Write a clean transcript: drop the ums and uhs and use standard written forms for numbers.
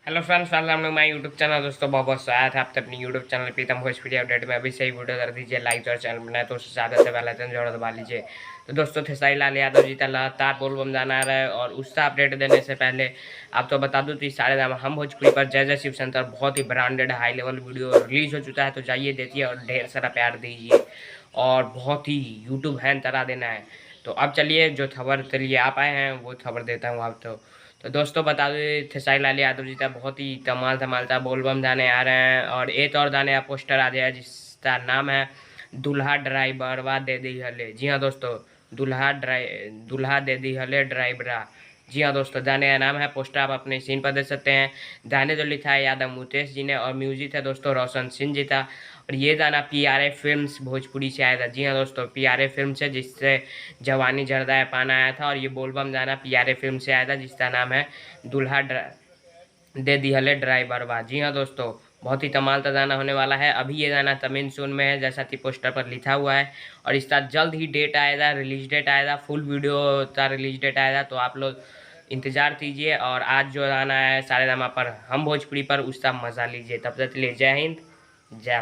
Hello friends, welcome to my YouTube channel. दोस्तों बहुत बहुत स्वागत है आपके अपनी YouTube channel Pritam Bhojpuri update में। अभी से ही वीडियो कर दीजिए लाइक और चैनल बनाए तो उससे ज़्यादा से पहले जोड़ दबा लीजिए। तो दोस्तों खेसारी लाल यादव जी का लगातार बोलबम जाना आ रहा है और उसका अपडेट देने से पहले आप तो बता दूँ तो सारे दाम हम भोजपुरी पर जय जय शिव शंकर बहुत ही branded high level video release हो चुका है। तो जाइए देखिए और ढेर सारा प्यार दीजिए और बहुत ही यूट्यूब हैंड करा देना है। तो अब चलिए जो खबर के लिए आप आए हैं वो खबर देता हूँ आप तो दोस्तों बता दें खेसारी लाल यादव जी का बहुत ही कमाल धमाल का बोलबम जाने आ रहे हैं और एक और गाने का पोस्टर आ गया है जिसका नाम है दूल्हा ड्राइवरवा दे दी हले। जी हाँ दोस्तों, दूल्हा दे दी हले ड्राइवरा। जी हाँ दोस्तों, गाने का नाम है। पोस्टर आप अपने सीन पर देख सकते हैं। गाने जो लिखा है यादव मुकेश जी ने और म्यूजिक है दोस्तों रोशन सिंह जी का। और ये गाना PRA फिल्म्स भोजपुरी से आया था। जी हाँ दोस्तों, PRA फिल्म से जिससे जवानी जर्दा है पाना आया था। और ये बोलबम गाना PRA फिल्म से आया था जिसका नाम है दूल्हा दे दी हले ड्राइवरवा। जी हाँ दोस्तों, बहुत ही कमाल का गाना होने वाला है। अभी ये गाना तमिल सून में है जैसा कि पोस्टर पर लिखा हुआ है और इसका जल्द ही डेट आएगा, रिलीज डेट आएगा, फुल वीडियो का रिलीज डेट आएगा। तो आप लोग इंतजार कीजिए और आज जो गाना है सारेगामा पर हम भोजपुरी पर उसका मजा लीजिए। तब तक के लिए जय हिंद, जय भारत।